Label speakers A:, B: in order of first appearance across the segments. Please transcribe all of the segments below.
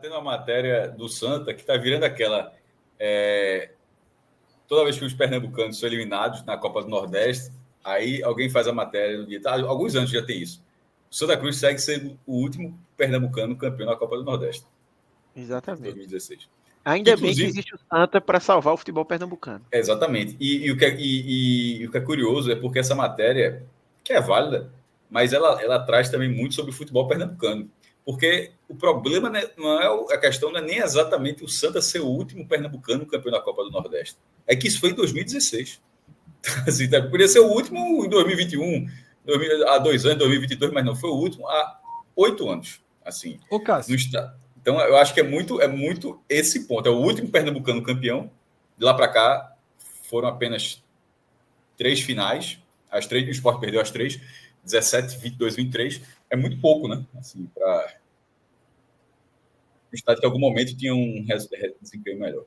A: tendo uma matéria do Santa que está virando aquela. Toda vez que os pernambucanos são eliminados na Copa do Nordeste, aí alguém faz a matéria no dia. Alguns anos já tem isso. O Santa Cruz segue sendo o último pernambucano campeão da Copa do Nordeste.
B: Exatamente.
A: 2016.
B: Ainda bem que existe o Santa para salvar o futebol pernambucano.
A: Exatamente. E o que é curioso é porque essa matéria, que é válida, mas ela traz também muito sobre o futebol pernambucano. Porque o problema não é a questão, não é nem exatamente o Santa ser o último pernambucano campeão da Copa do Nordeste. É que isso foi em 2016. Assim, podia ser o último em 2021, há 2 anos, 2022, mas não, foi o último há 8 anos. Assim,
C: Ô, Cássio.
A: Então, eu acho que é muito esse ponto. É o último pernambucano campeão. De lá para cá, foram apenas 3 finais. As 3, o Sport perdeu as 3. 17, 22, 23. É muito pouco, né? Assim, para o estado que em algum momento tinha um desempenho melhor.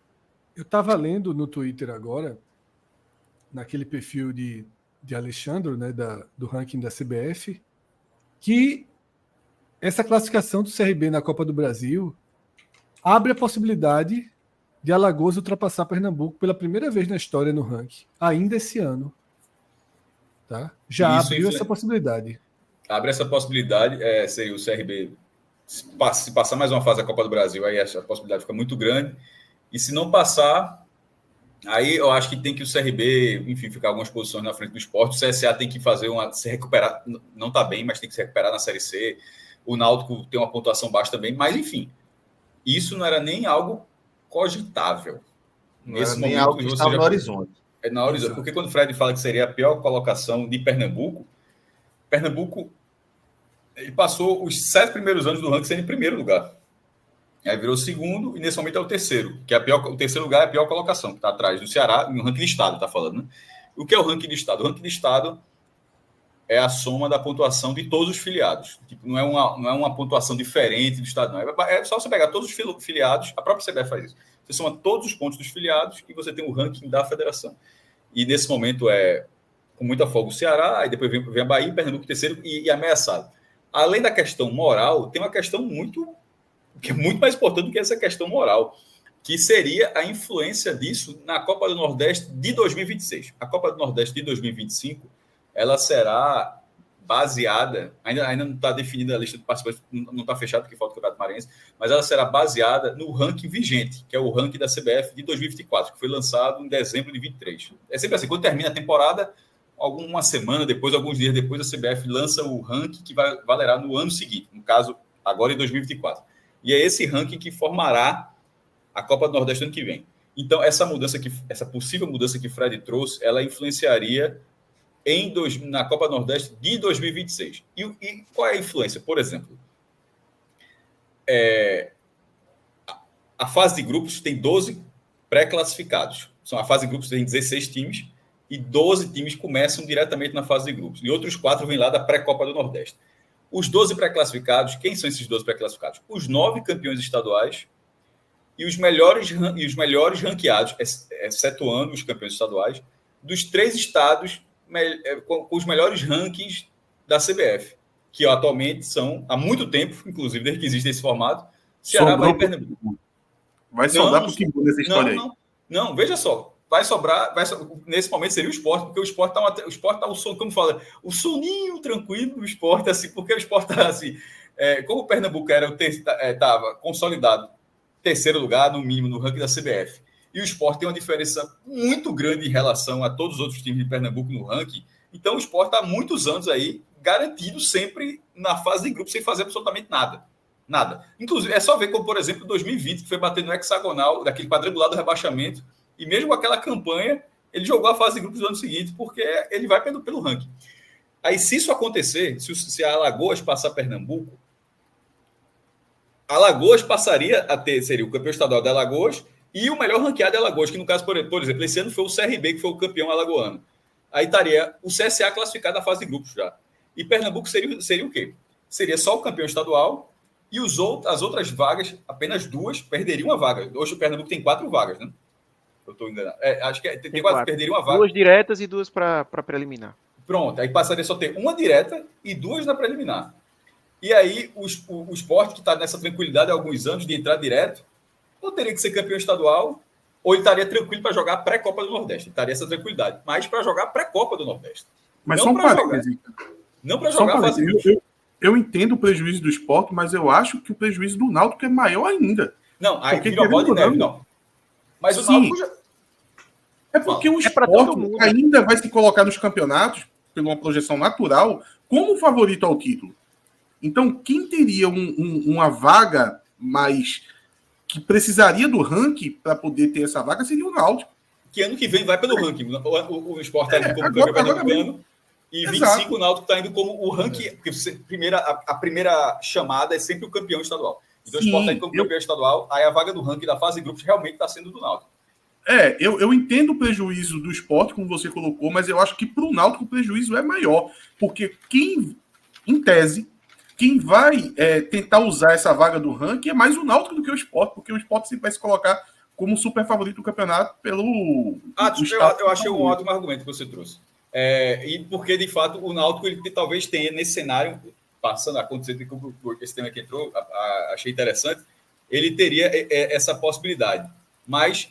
C: Eu estava lendo no Twitter agora, naquele perfil de Alexandre, né, do ranking da CBF, que essa classificação do CRB na Copa do Brasil abre a possibilidade de Alagoas ultrapassar Pernambuco pela primeira vez na história no ranking, ainda esse ano. Tá? Já abriu essa possibilidade.
A: Abre essa possibilidade, seria o CRB se passar mais uma fase da Copa do Brasil, aí essa possibilidade fica muito grande. E se não passar, aí eu acho que tem que o CRB, enfim, ficar algumas posições na frente do Sport. O CSA tem que se recuperar, não está bem, mas tem que se recuperar na Série C. O Náutico tem uma pontuação baixa também, mas enfim, isso não era nem algo cogitável.
D: Nesse momento, algo que estava no horizonte.
A: É na horizonte, porque quando o Fred fala que seria a pior colocação de Pernambuco, ele passou os 7 primeiros anos do ranking sendo em primeiro lugar. Aí virou segundo e nesse momento é o terceiro, que é o terceiro lugar é a pior colocação, que está atrás do Ceará, no ranking de estado, está falando, né? O que é o ranking de estado? O ranking de estado é a soma da pontuação de todos os filiados. Tipo, não é uma pontuação diferente do estado, não. É só você pegar todos os filiados, a própria CBF faz isso. Você soma todos os pontos dos filiados e você tem o ranking da federação. E nesse momento com muita folga o Ceará, aí depois vem a Bahia, Pernambuco terceiro e ameaçado. Além da questão moral, tem uma questão que é muito mais importante do que essa questão moral, que seria a influência disso na Copa do Nordeste de 2026. A Copa do Nordeste de 2025, ela será baseada, ainda não está definida a lista de participantes, não está fechada porque falta o Campeonato Maranhense, mas ela será baseada no ranking vigente, que é o ranking da CBF de 2024, que foi lançado em dezembro de 23. É sempre assim, quando termina a temporada, alguma semana depois, alguns dias depois, a CBF lança o ranking que valerá no ano seguinte, no caso, agora em 2024. E é esse ranking que formará a Copa do Nordeste ano que vem. Então, essa possível mudança que Fred trouxe, ela influenciaria na Copa do Nordeste de 2026. E qual é a influência? Por exemplo, a fase de grupos tem 12 pré-classificados. A fase de grupos tem 16 times e 12 times começam diretamente na fase de grupos. E outros 4 vêm lá da pré-Copa do Nordeste. Os 12 pré-classificados, quem são esses 12 pré-classificados? Os 9 campeões estaduais e os melhores ranqueados, excetuando os campeões estaduais, dos 3 estados com os melhores rankings da CBF, que atualmente são, há muito tempo, inclusive, desde que existe esse formato, Ceará, Bahia e Pernambuco.
D: Vai sobrar para o que nessa história aí.
A: Não, veja só. Vai sobrar, nesse momento seria o Sport, porque o Sport está como fala, o soninho tranquilo do Sport, assim, porque o Sport está assim, como o Pernambuco estava consolidado, terceiro lugar, no mínimo, no ranking da CBF, e o Sport tem uma diferença muito grande em relação a todos os outros times de Pernambuco no ranking, então o Sport está há muitos anos aí, garantido sempre na fase de grupo, sem fazer absolutamente nada. Nada. Inclusive, é só ver como, por exemplo, 2020, que foi bater no hexagonal, daquele quadrangular do rebaixamento, e mesmo com aquela campanha, ele jogou a fase de grupos do ano seguinte, porque ele vai pelo ranking. Aí, se isso acontecer, se a Alagoas passar Pernambuco, Alagoas passaria a seria o campeão estadual da Alagoas e o melhor ranqueado de Alagoas, que no caso, por exemplo, esse ano foi o CRB, que foi o campeão alagoano. Aí estaria o CSA classificado na fase de grupos já. E Pernambuco seria o quê? Seria só o campeão estadual e as outras vagas, apenas 2, perderiam uma vaga. Hoje o Pernambuco tem 4 vagas, né? Eu estou enganado. Acho que tem 4, perderiam uma vaga.
B: 2 diretas e 2 para preliminar.
A: Pronto, aí passaria só a ter uma direta e 2 na preliminar. E aí o Sport, que está nessa tranquilidade há alguns anos de entrar direto, ou teria que ser campeão estadual, ou ele estaria tranquilo para jogar pré-Copa do Nordeste. Estaria essa tranquilidade. Mas para jogar pré-Copa do Nordeste.
D: Mas não para jogar.
A: Não para jogar a fase de grupos.
D: Eu entendo o prejuízo do Sport, mas eu acho que o prejuízo do Náutico é maior ainda.
A: Não, aí vira bola de neve, não. Mas o Náutico já...
D: É porque o Sport ainda vai se colocar nos campeonatos, por uma projeção natural, como favorito ao título. Então, quem teria uma vaga mais... que precisaria do ranking para poder ter essa vaga seria o Náutico.
A: Que ano que vem vai pelo ranking. O Sport está indo como campeão pernambucano e 25 o Náutico está indo como o ranking, porque a primeira chamada é sempre o campeão estadual. Então o Sport está indo como campeão estadual, aí a vaga do ranking da fase de grupos realmente está sendo do Náutico.
D: Eu entendo o prejuízo do Sport, como você colocou, mas eu acho que para o Náutico o prejuízo é maior, porque em tese, quem vai tentar usar essa vaga do ranking é mais o Náutico do que o Sport, porque o Sport sempre vai se colocar como super favorito do campeonato pelo...
A: Eu achei um ótimo argumento que você trouxe. E porque, de fato, o Náutico ele talvez tenha nesse cenário, passando a acontecer, esse tema que entrou, achei interessante, ele teria essa possibilidade. Mas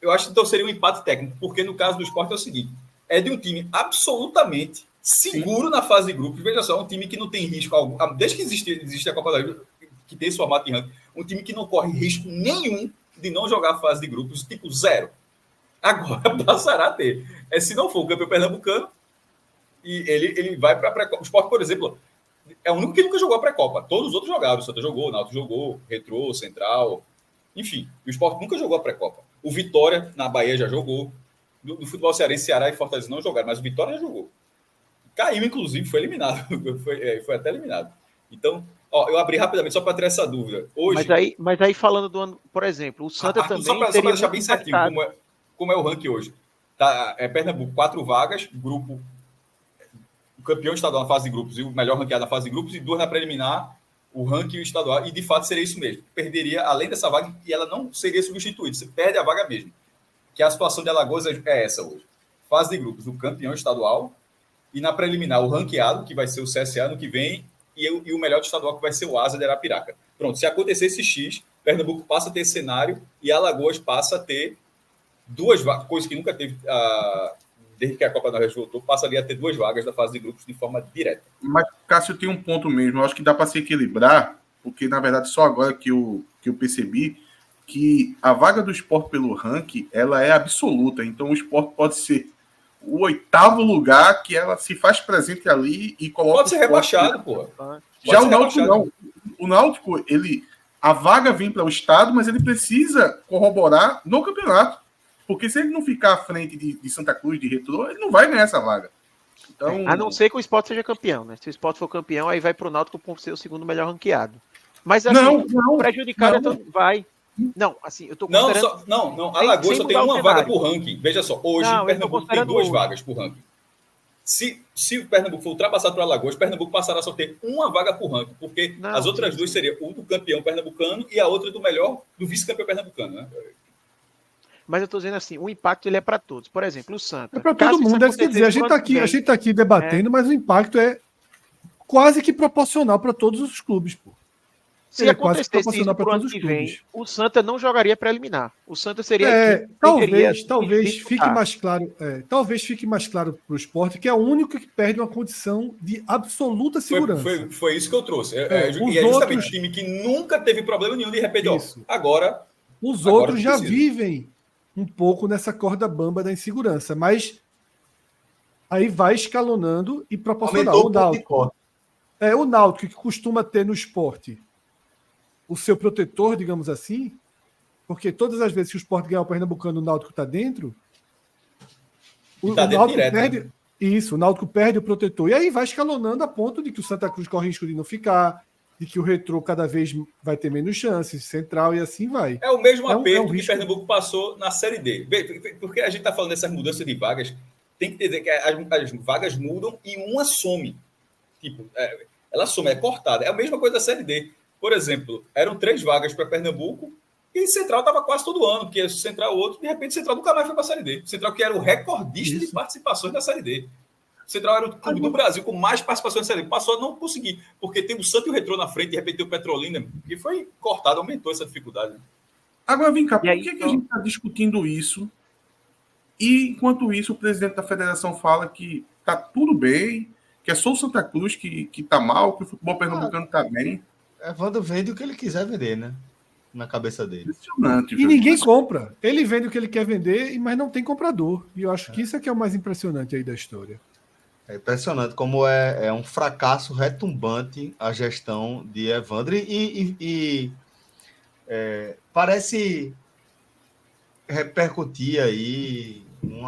A: eu acho que então seria um empate técnico, porque no caso do Sport é o seguinte, é de um time absolutamente seguro na fase de grupos. Veja só, um time que não tem risco algum, desde que existe a Copa da Liga, que tem esse formato de ranking, um time que não corre risco nenhum de não jogar a fase de grupos, tipo zero. Agora passará a ter. Se não for o campeão pernambucano, e ele vai para a pré-copa. O Sport, por exemplo, é o único que nunca jogou a pré-copa. Todos os outros jogaram. O Santa jogou, o Náutico jogou, Retrô, Central, enfim. O Sport nunca jogou a pré-copa. O Vitória, na Bahia, já jogou. No futebol cearense, Ceará e Fortaleza não jogaram, mas o Vitória já jogou. Caiu, inclusive, foi eliminado. Foi até eliminado. Então, eu abri rapidamente só para ter essa dúvida. Hoje,
B: mas aí falando do ano, por exemplo, o Santa também...
A: Só para deixar bem certinho como é o ranking hoje. Tá, Pernambuco, 4 vagas, grupo... O campeão estadual na fase de grupos e o melhor ranqueado na fase de grupos, e 2 na preliminar, o ranking estadual. E, de fato, seria isso mesmo. Perderia, além dessa vaga, e ela não seria substituída. Você perde a vaga mesmo. Que a situação de Alagoas é essa hoje. Fase de grupos, o campeão estadual... E na preliminar, o ranqueado, que vai ser o CSA no que vem, e o melhor do estadual, que vai ser o Asa de Arapiraca. Pronto, se acontecer esse X, Pernambuco passa a ter esse cenário e Alagoas passa a ter 2 vagas, coisa que nunca teve, desde que a Copa da Nordeste voltou, passa ali a ter 2 vagas da fase de grupos de forma direta.
D: Mas, Cássio, tem um ponto mesmo. Eu acho que dá para se equilibrar, porque, na verdade, só agora que eu percebi que a vaga do Sport pelo ranking, ela é absoluta. Então, o Sport pode ser o 8º lugar que ela se faz presente ali e coloca...
A: Pode ser rebaixado, pô.
D: Já o Náutico não. O Náutico, a vaga vem para o estado, mas ele precisa corroborar no campeonato. Porque se ele não ficar à frente de Santa Cruz, de Retrô, ele não vai ganhar essa vaga. Então...
B: A não ser que o Sport seja campeão, né? Se o Sport for campeão, aí vai para o Náutico por ser o segundo melhor ranqueado. Mas assim, prejudicado vai... Não, assim, eu tô considerando...
A: Não. Alagoas só tem uma vaga por ranking. Veja só, hoje Pernambuco tem 2 vagas por ranking. Se o Pernambuco for ultrapassado por Alagoas, Pernambuco passará a só ter uma vaga por ranking, porque as outras 2 seriam o do campeão pernambucano e a outra do vice-campeão pernambucano, né?
B: Mas eu tô dizendo assim, o impacto ele é para todos. Por exemplo, o Santa.
C: É para todo mundo, quer dizer, a gente tá aqui debatendo, mas o impacto é quase que proporcional para todos os clubes, pô.
B: Se acontecesse isso pro ano que vem, o Santa não jogaria preliminar. O Santa seria...
C: Talvez fique mais claro. Talvez fique mais claro para o Sport que é o único que perde uma condição de absoluta segurança.
A: Foi isso que eu trouxe. E justamente o time que nunca teve problema nenhum, de repente, agora...
C: Os outros já vivem um pouco nessa corda bamba da insegurança, mas aí vai escalonando e proporcional. O Náutico, que costuma ter no esporte o seu protetor, digamos assim, porque todas as vezes que o Sport ganhar o Pernambucano, o Náutico está dentro, o Náutico direto, perde... Né? Isso, o Náutico perde o protetor. E aí vai escalonando a ponto de que o Santa Cruz corre risco de não ficar, de que o Retrô cada vez vai ter menos chances, Central, e assim vai.
A: É o mesmo aperto que Pernambuco passou na Série D. Porque a gente está falando dessas mudanças de vagas, tem que dizer que as vagas mudam e uma some. Tipo, ela some, é cortada. É a mesma coisa da Série D. Por exemplo, eram 3 vagas para Pernambuco e Central estava quase todo ano, porque Central outro, de repente Central nunca mais foi para a Série D. Central que era o recordista de participações da Série D. O Central era o clube do Brasil com mais participação na Série B. Passou a não conseguir, porque tem o Santos e o Retrô na frente, de repente tem o Petrolina, que foi cortado, aumentou essa dificuldade.
D: Agora, vem cá, por que a gente está discutindo isso? E, enquanto isso, o presidente da federação fala que está tudo bem, que é só o Santa Cruz que está mal, que o futebol pernambucano está bem.
E: Evandro vende o que ele quiser vender, né? Na cabeça dele.
D: Impressionante.
C: E ninguém compra. Ele vende o que ele quer vender, mas não tem comprador. E eu acho que isso é que é o mais impressionante aí da história.
E: É impressionante como é um fracasso retumbante a gestão de Evandro e parece repercutir aí um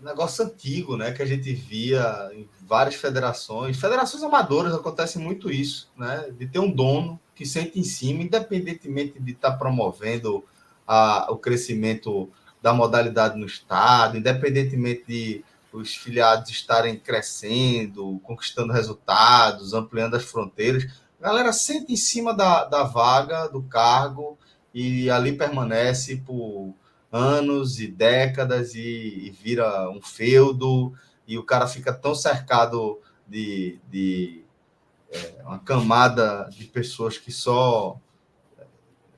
E: negócio antigo, né, que a gente via em várias federações amadoras, acontece muito isso, né, de ter um dono que sente em cima, independentemente de estar promovendo o crescimento da modalidade no estado, independentemente de os filiados estarem crescendo, conquistando resultados, ampliando as fronteiras, a galera sente em cima da vaga, do cargo, e ali permanece por anos e décadas e vira um feudo, e o cara fica tão cercado de uma camada de pessoas que só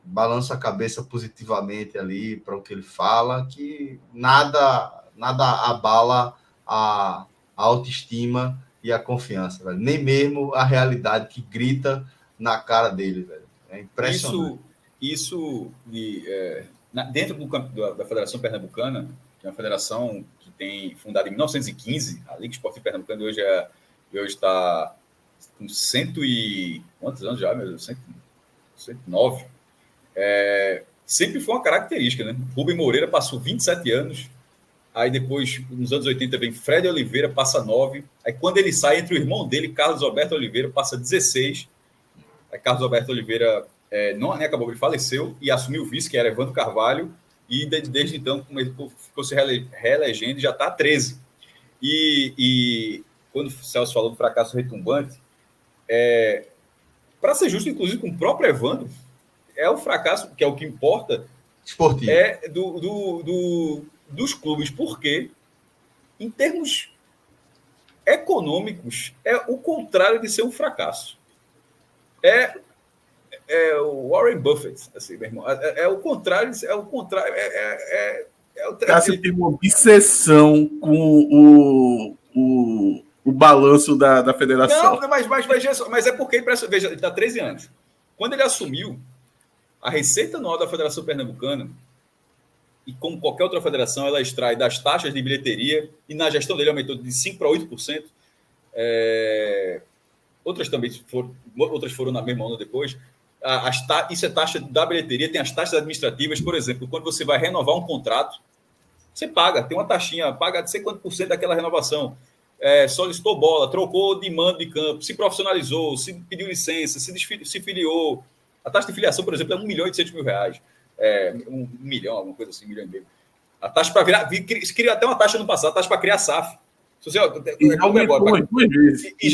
E: balançam a cabeça positivamente ali para o que ele fala, que nada abala a autoestima e a confiança, velho. Nem mesmo a realidade que grita na cara dele, velho. É impressionante.
A: Dentro da Federação Pernambucana, que é uma federação que tem fundada em 1915, a Liga Esportiva Pernambucana hoje está com quantos anos já, meu Deus? 109. Sempre foi uma característica, né? Rubem Moreira passou 27 anos, aí depois, nos anos 80, vem Fred Oliveira, passa 9, aí quando ele sai, entre o irmão dele, Carlos Alberto Oliveira, passa 16, aí Carlos Alberto Oliveira não acabou, ele faleceu e assumiu o vice, que era Evandro Carvalho, e desde então ficou se reelegendo, já está 13. E quando o Celso falou do fracasso retumbante, para ser justo, inclusive, com o próprio Evandro, é o fracasso, que é o que importa,
E: esportivo,
A: dos clubes, porque, em termos econômicos, é o contrário de ser um fracasso. O Warren Buffett, assim, meu irmão, é o contrário,
D: Cássio tem uma obsessão com o balanço da federação.
A: Não, mas é porque ele está há 13 anos. Quando ele assumiu, a receita anual da Federação Pernambucana, e como qualquer outra federação, ela extrai das taxas de bilheteria, e na gestão dele aumentou de 5% para 8%. Outras foram na mesma onda depois. Isso é taxa da bilheteria, tem as taxas administrativas, por exemplo, quando você vai renovar um contrato, você paga, tem uma taxinha, paga de sei quanto por cento daquela renovação. Solicitou bola, trocou de mando de campo, se profissionalizou, se pediu licença, se filiou. A taxa de filiação, por exemplo, é R$1.800.000. 1 milhão, alguma coisa assim, 1,5 milhão. A taxa para virar. Queria até uma taxa no passado, a taxa para criar SAF. Já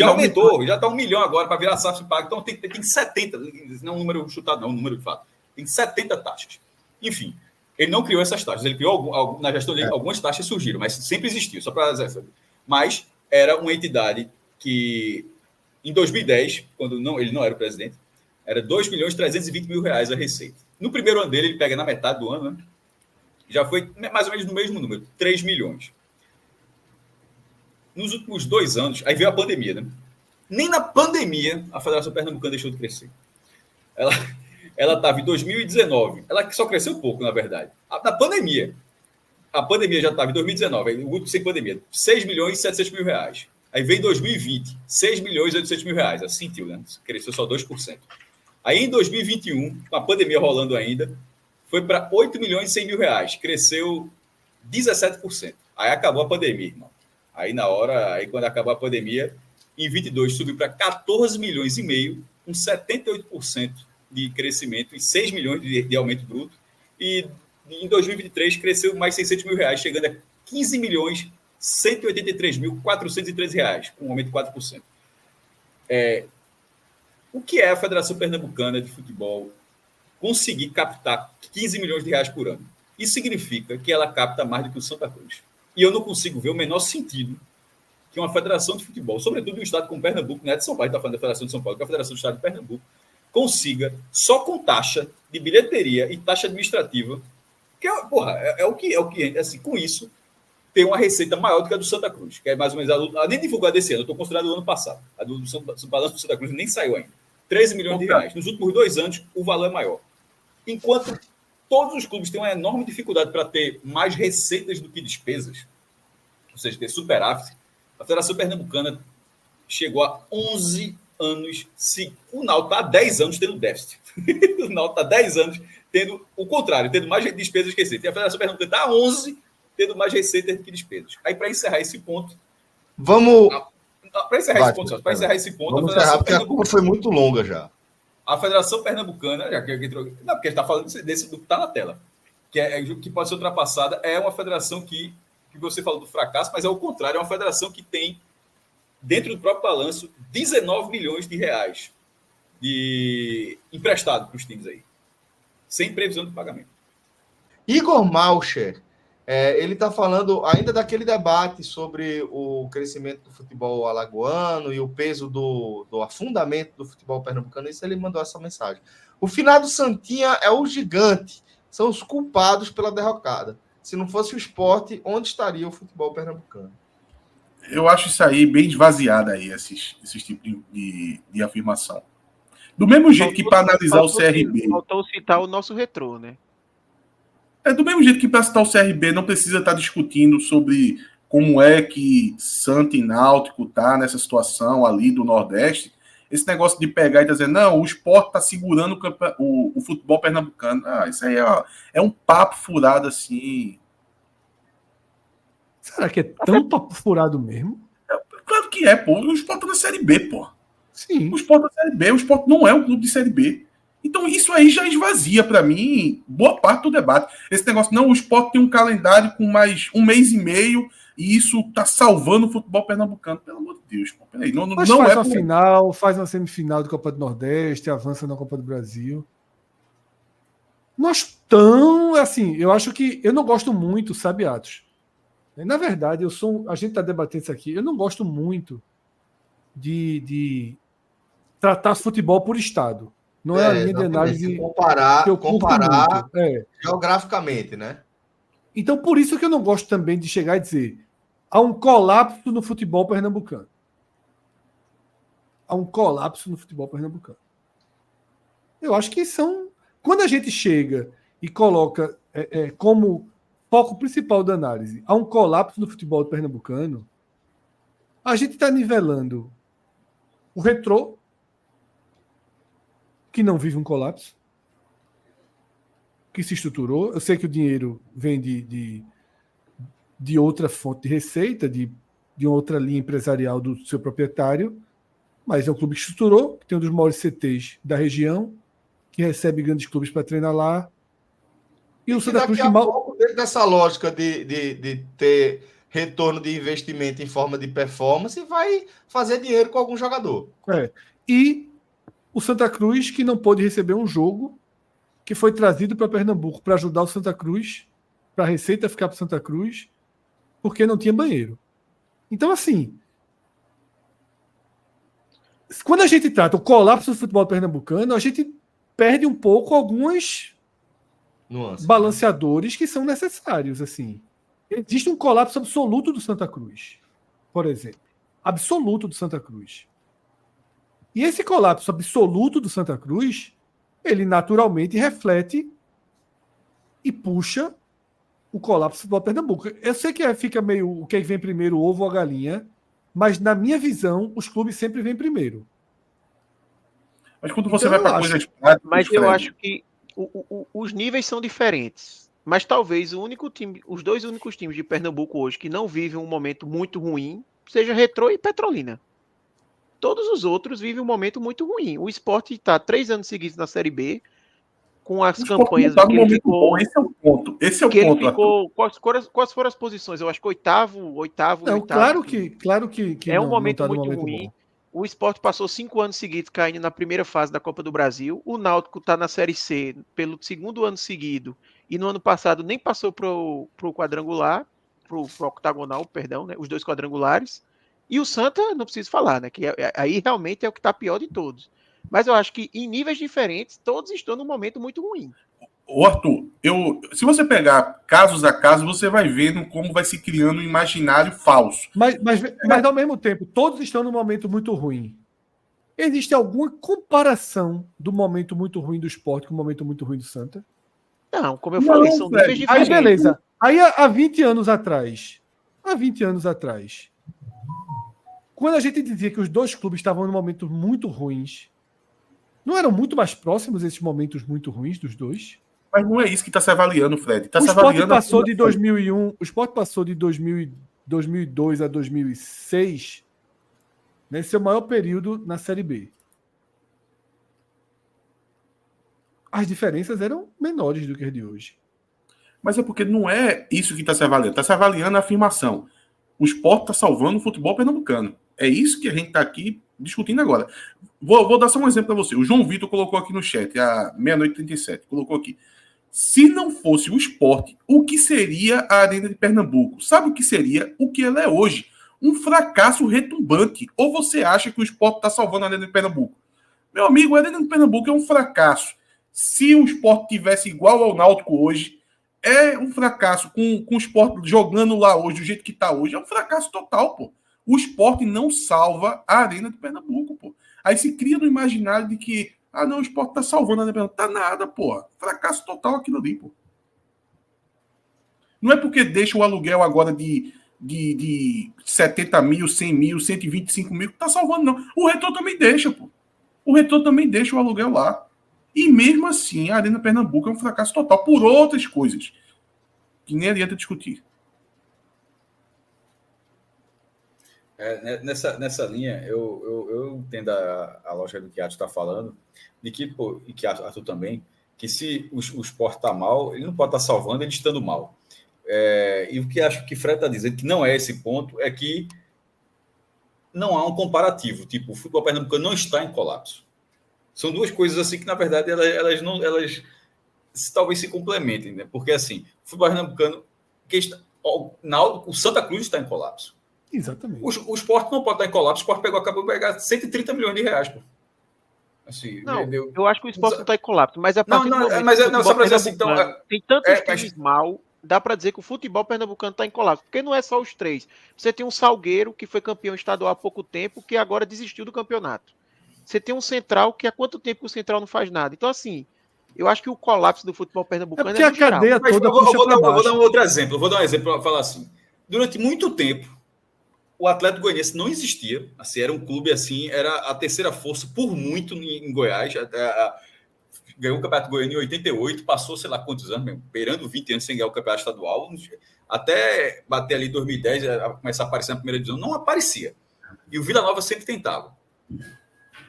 A: aumentou, já está 1 milhão agora para virar SAF paga. Então tem 70, não é um número chutado, não, um número de fato. Tem 70 taxas. Enfim, ele não criou essas taxas, ele criou na gestão dele, algumas taxas surgiram, mas sempre existiu, só para dizer. Mas era uma entidade que, em 2010, quando ele não era o presidente, era R$2.320.000 a receita. No primeiro ano dele, ele pega na metade do ano, né? Já foi mais ou menos no mesmo número, 3 milhões. Nos últimos 2 anos, aí veio a pandemia, né? Nem na pandemia a Federação Pernambucana deixou de crescer. Ela estava em 2019, ela só cresceu pouco, na verdade. Na pandemia, a pandemia já estava em 2019, o último sem pandemia, R$6.700.000. Aí veio em 2020, R$6.800.000. Sentiu, né? Cresceu só 2%. Aí em 2021, com a pandemia rolando ainda, foi para R$8.100.000. Cresceu 17%. Aí acabou a pandemia, irmão. Aí quando acabou a pandemia, em 22 subiu para 14 milhões e meio, com 78% de crescimento e 6 milhões de aumento bruto. E em 2023 cresceu mais R$600.000, chegando a 15.183.413 reais, com um aumento de 4%. O que é a Federação Pernambucana de Futebol conseguir captar 15 milhões de reais por ano? Isso significa que ela capta mais do que o Santa Cruz. E eu não consigo ver o menor sentido que uma federação de futebol, sobretudo um estado como Pernambuco, não é de São Paulo, está falando da Federação de São Paulo, que é a Federação do Estado de Pernambuco, consiga, só com taxa de bilheteria e taxa administrativa, que é o que assim, com isso, ter uma receita maior do que a do Santa Cruz, que é mais ou menos a nem divulgada desse ano, eu estou considerando do ano passado. A do balanço do Santa Cruz nem saiu ainda. 13 milhões de reais. Nos últimos 2 anos, o valor é maior. Enquanto todos os clubes têm uma enorme dificuldade para ter mais receitas do que despesas, ou seja, ter superávit, a Federação Pernambucana chegou a 11 anos. O Náutico está há 10 anos tendo déficit. O Náutico está há 10 anos tendo o contrário, tendo mais despesas que receita. E a Federação Pernambucana está há 11 tendo mais receitas do que despesas. Aí, para encerrar esse ponto...
E: Vamos...
A: Para encerrar esse ponto...
E: Vamos encerrar, porque a culpa foi muito longa já.
A: A Federação Pernambucana, já que não, porque está falando desse do que está na tela, que pode ser ultrapassada, é uma federação que você falou do fracasso, mas é o contrário, é uma federação que tem, dentro do próprio balanço, 19 milhões de reais de emprestado para os times aí, sem previsão de pagamento.
E: Igor Malcher, ele está falando ainda daquele debate sobre o crescimento do futebol alagoano e o peso do afundamento do futebol pernambucano. Isso ele mandou essa mensagem. O finado Santinha é o gigante, são os culpados pela derrocada. Se não fosse o Sport, onde estaria o futebol pernambucano?
D: Eu acho isso aí bem esvaziado aí, esses tipos de afirmação. Do mesmo jeito que para analisar o CRB...
B: Faltou citar o nosso retrô, né?
D: Do mesmo jeito que para citar o CRB não precisa estar discutindo sobre como é que Santa e Náutico tá nessa situação ali do Nordeste, esse negócio de pegar e dizer, não, o Sport está segurando o futebol pernambucano. Isso aí é um papo furado assim.
C: Será que é tão papo furado mesmo?
D: Claro que é, pô. O Sport tá na Série B, pô.
C: Sim.
D: O Sport tá na Série B, o Sport não é um clube de Série B. Então, isso aí já esvazia, para mim, boa parte do debate. Esse negócio, não, o Sport tem um calendário com mais 1 mês e meio e isso tá salvando o futebol pernambucano. Pelo amor de Deus, pô. Peraí, não
C: faz uma final, faz uma semifinal do Copa do Nordeste, avança na Copa do Brasil. Nós tão, assim, eu acho que... Eu não gosto muito, sabe, Atos? Na verdade, a gente tá debatendo isso aqui, eu não gosto muito de tratar futebol por estado. Não é a linha de análise
E: comparar geograficamente, né?
C: Então, por isso que eu não gosto também de chegar e dizer há um colapso no futebol pernambucano. Há um colapso no futebol pernambucano. Eu acho que são... Quando a gente chega e coloca como foco principal da análise há um colapso no futebol pernambucano, a gente está nivelando o retrô, que não vive um colapso, que se estruturou. Eu sei que o dinheiro vem de outra fonte de receita, de outra linha empresarial do seu proprietário, mas é um clube que estruturou, que tem um dos maiores CTs da região, que recebe grandes clubes para treinar lá. E o Santa Cruz
E: daqui a pouco, dentro dessa lógica de ter retorno de investimento em forma de performance, vai fazer dinheiro com algum jogador.
C: E o Santa Cruz, que não pôde receber um jogo que foi trazido para Pernambuco para ajudar o Santa Cruz, para a receita ficar para Santa Cruz, porque não tinha banheiro. Então, assim, quando a gente trata o colapso do futebol pernambucano, a gente perde um pouco alguns balanceadores que são necessários. Assim. Existe um colapso absoluto do Santa Cruz, por exemplo. Absoluto do Santa Cruz. E esse colapso absoluto do Santa Cruz, ele naturalmente reflete e puxa o colapso do futebol Pernambuco. Eu sei que fica meio o que vem primeiro, o ovo ou a galinha, mas na minha visão, os clubes sempre vêm primeiro.
D: Mas quando você vai para coisas práticas...
B: Mas eu acho que os níveis são diferentes. Mas talvez os 2 únicos times de Pernambuco hoje que não vivem um momento muito ruim seja Retrô e Petrolina. Todos os outros vivem um momento muito ruim. O Sport está 3 anos seguidos na Série B, com as campanhas
D: que ele ficou... Esse é o ponto. Esse é o ponto.
B: Ficou, quais foram as posições? Eu acho que oitavo.
C: Não, claro que
B: é um momento muito ruim. Bom. O Sport passou 5 anos seguidos caindo na primeira fase da Copa do Brasil. O Náutico está na Série C pelo 2º ano seguido. E no ano passado nem passou para o quadrangular, para o octagonal, perdão, né? Os 2 quadrangulares. E o Santa, não preciso falar, né? Que aí realmente é o que está pior de todos. Mas eu acho que em níveis diferentes, todos estão num momento muito ruim.
D: Ô Arthur, se você pegar casos a casos, você vai vendo como vai se criando um imaginário falso.
C: Mas ao mesmo tempo, todos estão num momento muito ruim. Existe alguma comparação do momento muito ruim do Sport com o momento muito ruim do Santa?
B: Não, como eu falei, são níveis diferentes.
C: Aí beleza. Aí há 20 anos atrás, quando a gente dizia que os dois clubes estavam em momentos muito ruins, não eram muito mais próximos esses momentos muito ruins dos dois?
D: Mas não é isso que está se avaliando, Fred.
C: O Sport passou de 2001, o Sport passou de 2002 a 2006, né, seu maior período na Série B. As diferenças eram menores do que as de hoje.
D: Mas é porque não é isso que está se avaliando. Está se avaliando a afirmação. O Sport está salvando o futebol pernambucano. É isso que a gente está aqui discutindo agora. Vou dar só um exemplo para você. O João Vitor colocou aqui no chat, à 00:37, colocou aqui. Se não fosse o Sport, o que seria a Arena de Pernambuco? Sabe o que seria? O que ela é hoje? Um fracasso retumbante. Ou você acha que o Sport está salvando a Arena de Pernambuco? Meu amigo, a Arena de Pernambuco é um fracasso. Se o Sport tivesse igual ao Náutico hoje, é um fracasso. Com o Sport jogando lá hoje, do jeito que está hoje, é um fracasso total, pô. O Sport não salva a Arena de Pernambuco, pô. Aí se cria no imaginário de que não, o Sport tá salvando a Arena de Pernambuco. Tá nada, pô. Fracasso total aquilo ali, pô. Não é porque deixa o aluguel agora de 70 mil, 100 mil, 125 mil que tá salvando, não. O retorno também deixa, pô. O retorno também deixa o aluguel lá. E mesmo assim, a Arena Pernambuco é um fracasso total por outras coisas que nem adianta discutir.
A: Nessa linha, eu entendo a lógica do que Arthur está falando, de que, pô, e que Arthur também, que se o Sport está mal, ele não pode estar salvando ele estando mal. E o que acho que Fred está dizendo, que não é esse ponto, é que não há um comparativo. Tipo, o futebol pernambucano não está em colapso. São duas coisas assim que, na verdade, elas talvez se complementem, né? Porque, assim, o futebol pernambucano, o Santa Cruz está em colapso.
C: Exatamente.
A: O Sport não pode estar em colapso. O Sport acabou de pegar 130 milhões de reais, pô. Assim,
B: não, eu acho que o Sport não está em colapso, mas a partir
A: do
B: momento
A: mas só para dizer assim, então,
B: tem tantos times mal, dá para dizer que o futebol pernambucano está em colapso, porque não é só os três. Você tem um Salgueiro, que foi campeão estadual há pouco tempo, que agora desistiu do campeonato. Você tem um Central, que há quanto tempo que o Central não faz nada? Então, assim, eu acho que o colapso do futebol pernambucano
C: é porque a cadeia toda puxa para baixo.
A: Vou dar um outro exemplo. Vou dar um exemplo para falar assim. Durante muito tempo, o Atlético Goianiense não existia. Assim, era um clube assim, era a terceira força por muito em Goiás. Ganhou o Campeonato Goiano em 88, passou sei lá quantos anos, beirando 20 anos sem ganhar o Campeonato Estadual. Até bater ali em 2010, começar a aparecer na primeira divisão, não aparecia. E o Vila Nova sempre tentava.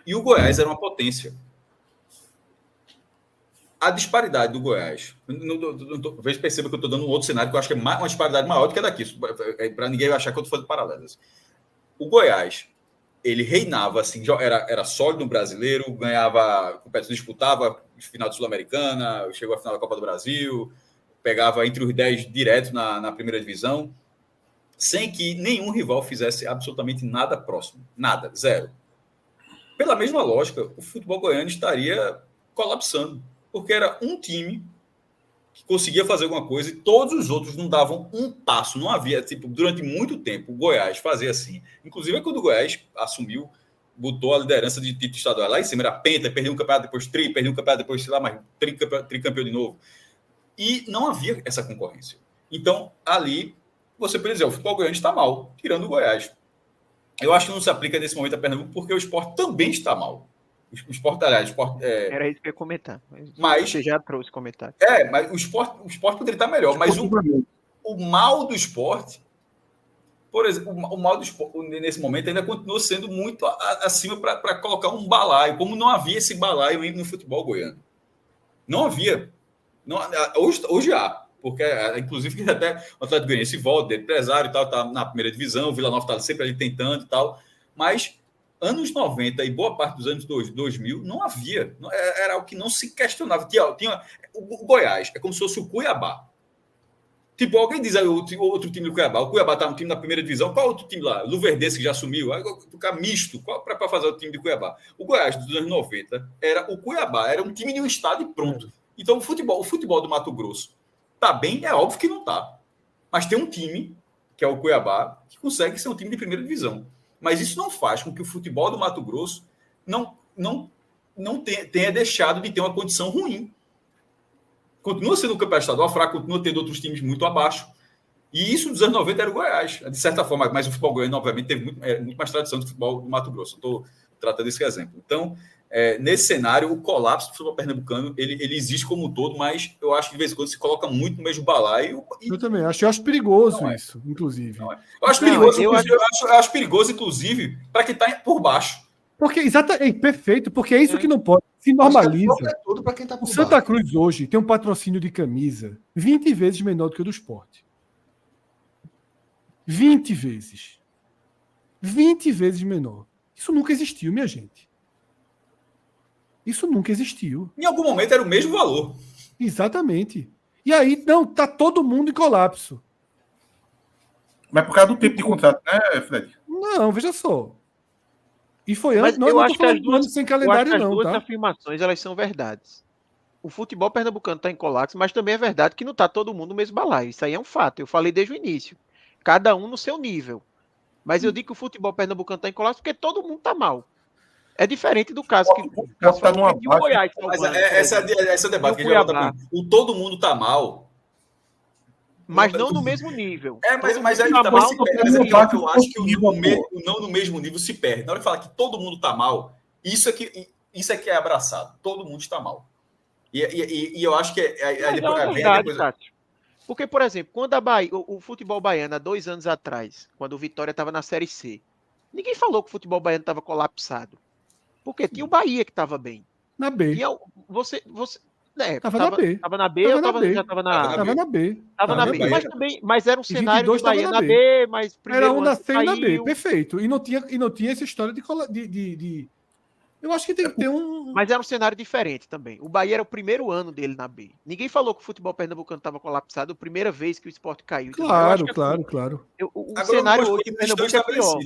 A: E o Goiás era uma potência. A disparidade do Goiás, perceba que eu estou dando um outro cenário que eu acho que é uma disparidade maior do que a daqui, para ninguém achar que eu estou fazendo paralelas. O Goiás, ele reinava, assim, era sólido no brasileiro, ganhava competição, disputava final de Sul-Americana, chegou à final da Copa do Brasil, pegava entre os 10 direto na primeira divisão, sem que nenhum rival fizesse absolutamente nada próximo. Nada, zero. Pela mesma lógica, o futebol goiano estaria colapsando. Porque era um time que conseguia fazer alguma coisa e todos os outros não davam um passo. Não havia, tipo, durante muito tempo, o Goiás fazia assim. Inclusive, quando o Goiás assumiu, botou a liderança de título estadual lá em cima, era penta, perdeu um campeonato, depois perdeu um campeonato, depois, sei lá, mais tricampeão de novo. E não havia essa concorrência. Então, ali, você pode dizer, o futebol goiano está mal, tirando o Goiás. Eu acho que não se aplica nesse momento a Pernambuco, porque o Sport também está mal. O Sport, aliás,
B: era isso que eu ia comentar. Mas você já trouxe comentário.
A: Mas o Sport poderia estar melhor. Mas o mal do Sport, por exemplo, o mal do Sport, nesse momento, ainda continua sendo muito acima para colocar um balaio. Como não havia esse balaio no futebol goiano. Não havia. Hoje há. Porque, inclusive, até o Atlético Goianiense volta, empresário e tal, está na primeira divisão, o Vila Nova está sempre ali tentando e tal. Mas anos 90 e boa parte dos anos 2000 não havia. Era o que não se questionava. O Goiás é como se fosse o Cuiabá. Tipo, alguém diz aí outro time do Cuiabá. O Cuiabá tá um time na primeira divisão. Qual outro time lá? Luverdense, que já assumiu. Aí ficar misto para fazer o time de Cuiabá. O Goiás, dos anos 90, era o Cuiabá. Era um time de um estado e pronto. Então, o futebol do Mato Grosso tá bem? É óbvio que não tá. Mas tem um time, que é o Cuiabá, que consegue ser um time de primeira divisão. Mas isso não faz com que o futebol do Mato Grosso não tenha deixado de ter uma condição ruim. Continua sendo um campeonato estadual fraco, continua tendo outros times muito abaixo. E isso dos anos 90 era o Goiás, de certa forma. Mas o futebol goiano, obviamente, teve muito mais tradição do futebol do Mato Grosso. Estou tratando desse exemplo. Então, nesse cenário, o colapso do futebol pernambucano, ele existe como um todo, mas eu acho que de vez em quando se coloca muito no mesmo balaio.
C: Eu também acho. Eu acho perigoso isso, inclusive.
A: Eu acho perigoso, eu acho perigoso, inclusive, para quem está por baixo.
C: Porque, exatamente, perfeito, porque é isso que não pode. Se normaliza.
E: Tudo para quem tá por
C: o Santa Cruz hoje tem um patrocínio de camisa 20 vezes menor do que o do Sport. 20 vezes. 20 vezes menor. Isso nunca existiu, minha gente. Isso nunca existiu.
A: Em algum momento era o mesmo valor.
C: Exatamente. E aí, não, tá todo mundo em colapso.
D: Mas por causa do tempo de contrato, né, Fred?
C: Não, veja só. E foi
B: Mas
C: antes. Não,
B: eu
C: não
B: acho
C: tô
B: que
C: falando do ano sem calendário,
B: as
C: não,
B: duas
C: tá?
B: afirmações, elas são verdades. O futebol pernambucano está em colapso, mas também é verdade que não está todo mundo no mesmo balaio. Isso aí é um fato. Eu falei desde o início. Cada um no seu nível. Mas eu digo que o futebol pernambucano está em colapso porque todo mundo está mal. É diferente do caso que o Goiás tá
A: mas esse é o debate que já volta com o todo mundo está mal.
B: Mas não no mesmo nível.
A: Mas aí tá mal, eu acho que o não no mesmo nível se perde. Na hora de falar que todo mundo está mal, isso é que é abraçado. Todo mundo está mal. E eu acho que
B: porque, por exemplo, quando o futebol baiano, há 2 anos atrás, quando o Vitória estava na Série C, ninguém falou que o futebol baiano estava colapsado. Porque tinha o Bahia que estava bem.
C: Na B.
B: Tava na B. Tava na B ou já tava na A?
C: Tava na B.
B: Tava na B. Mas era um cenário do Bahia na B, mas primeiro
C: era um na C e na B, perfeito. E não tinha essa história de... Eu acho que tem que ter um...
B: Mas era um cenário diferente também. O Bahia era o primeiro ano dele na B. Ninguém falou que o futebol pernambucano estava colapsado a primeira vez que o Sport caiu.
C: Claro.
B: O cenário hoje em Pernambuco é pior.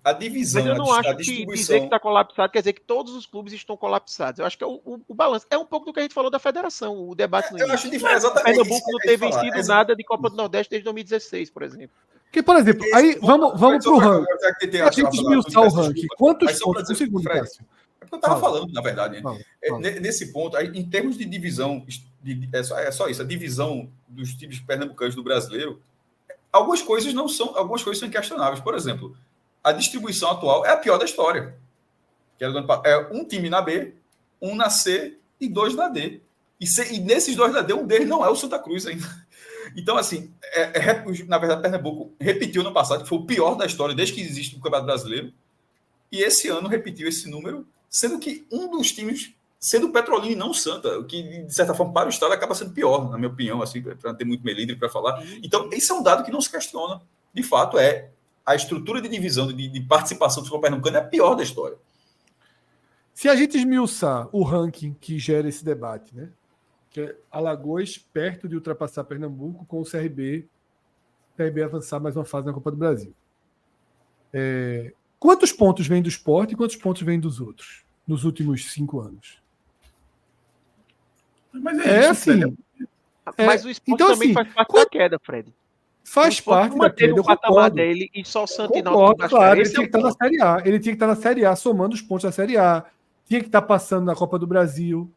A: A divisão,
B: mas eu não acho que dizer que está colapsado quer dizer que todos os clubes estão colapsados. Eu acho que é o balanço. É um pouco do que a gente falou da federação, o debate no
A: início. Eu acho diferente.
B: O Pernambuco não ter vencido nada de Copa do Nordeste desde 2016, por exemplo.
C: Porque, por exemplo, aí vamos pro ranking. A gente esmiuçar o ranking. Quantos pontos? Um segundo, Cássio.
A: É porque eu estava falando, na verdade. Nesse ponto, aí, em termos de divisão, é só isso, a divisão dos times pernambucanos do brasileiro, algumas coisas são inquestionáveis. Por exemplo, a distribuição atual é a pior da história. É um time na B, um na C e 2 na D. E nesses 2 na D, um deles não é o Santa Cruz ainda. Então, assim, na verdade, Pernambuco repetiu no passado, que foi o pior da história desde que existe o Campeonato Brasileiro. E esse ano repetiu esse número, sendo que um dos times, sendo o Petrolina e não o Santa, o que, de certa forma, para o Estado acaba sendo pior, na minha opinião, assim, para não ter muito melindre para falar. Então, esse é um dado que não se questiona. De fato, a estrutura de divisão, de participação do futebol pernambucano é a pior da história.
C: Se a gente esmiuçar o ranking que gera esse debate, né? Que é Alagoas perto de ultrapassar Pernambuco com o CRB avançar mais uma fase na Copa do Brasil. Quantos pontos vem do Sport e quantos pontos vem dos outros nos últimos 5 anos?
D: Mas isso,
C: assim.
B: Mas o Sport então, também faz parte da queda, Fred.
C: Faz parte da queda.
B: O patamar dele e só o Santinal.
C: Claro, ele tinha que estar na Série A. Ele tinha que estar na Série A, somando os pontos da Série A. Tinha que estar passando na Copa do Brasil.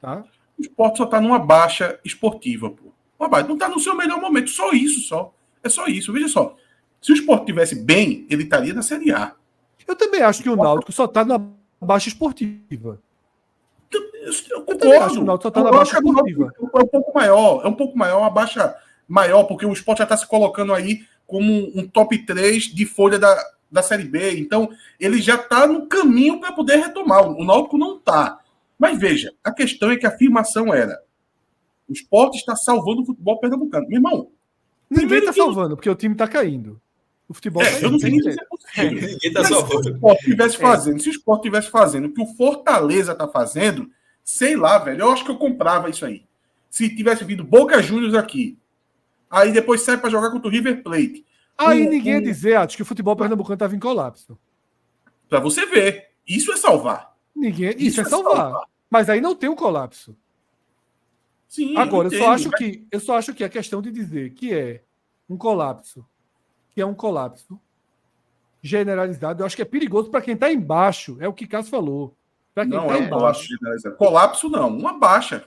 C: Tá?
D: O Sport só está numa baixa esportiva, pô. Não está no seu melhor momento. Só isso, só. É só isso. Veja só. Se o Sport estivesse bem, ele estaria na Série A.
C: Eu também acho que o Náutico só está na baixa esportiva.
D: Eu concordo.
C: Acho que o Náutico só está na baixa esportiva.
D: É um pouco maior, uma baixa maior, porque o Sport já está se colocando aí como um top 3 de folha da Série B. Então, ele já está no caminho para poder retomar. O Náutico não está. Mas veja, a questão é que a afirmação era: o Sport está salvando o futebol pernambucano. Meu irmão,
C: ninguém está salvando, porque o time está caindo. O futebol
D: eu não sei se é possível.
A: Ninguém está salvando.
D: Se o Sport estivesse fazendo o que o Fortaleza está fazendo, sei lá, velho, eu acho que eu comprava isso aí. Se tivesse vindo Boca Juniors aqui, Aí depois sai para jogar contra o River Plate.
C: Aí ninguém ia dizer, acho que o futebol pernambucano estava em colapso.
D: Para você ver. Isso é salvar.
C: Isso é salvar. Mas aí não tem um colapso.
D: Sim,
C: agora, eu só acho que a questão de dizer que é um colapso, generalizado, eu acho que é perigoso para quem está embaixo. É o que Cássio falou. Para quem está embaixo.
D: Colapso não, uma baixa.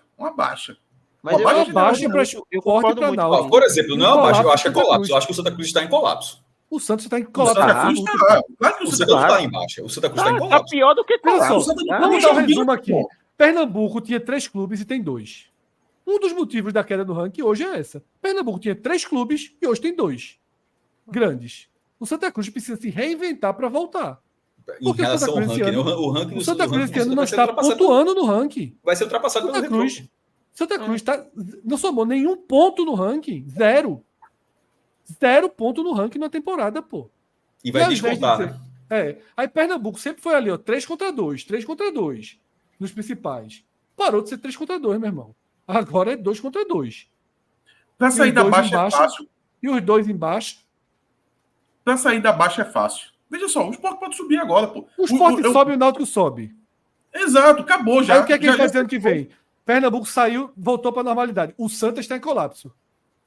B: Mas
C: uma baixa para
B: eu concordo muito.
A: Ó, por exemplo, não é uma baixa, eu acho que é colapso. Eu acho que o Santa Cruz está em colapso.
C: O Santos está em colapso.
A: O Santa Cruz está em baixa. O Santa Cruz está em colapso.
B: Está pior do que colapso.
C: Vamos dar um resumo aqui. Pernambuco tinha 3 clubes e tem 2. Um dos motivos da queda do ranking hoje é essa. Pernambuco tinha 3 clubes e hoje tem 2 grandes. O Santa Cruz precisa se reinventar para voltar.
A: Em relação ao ranking, o ranking
C: o Santa Cruz esse ano não está pontuando no ranking.
A: Vai ser ultrapassado pelo Cruz.
C: Santa Cruz não somou nenhum ponto no ranking. 0. 0 ponto no ranking na temporada, pô.
A: E vai descontar, né?
C: Aí Pernambuco sempre foi ali, ó, 3 contra 2 nos principais. Parou de ser 3 contra 2, meu irmão. Agora é 2 contra 2.
D: Para sair da baixa é fácil.
C: E os 2 embaixo?
D: Para sair da baixa é fácil. Veja só, o Sport pode subir agora, pô.
C: O Sport sobe e o Náutico sobe.
D: Exato, acabou já.
C: Aí o que é que ele está dizendo que vem? Pernambuco saiu, voltou para a normalidade. O Santa está em colapso.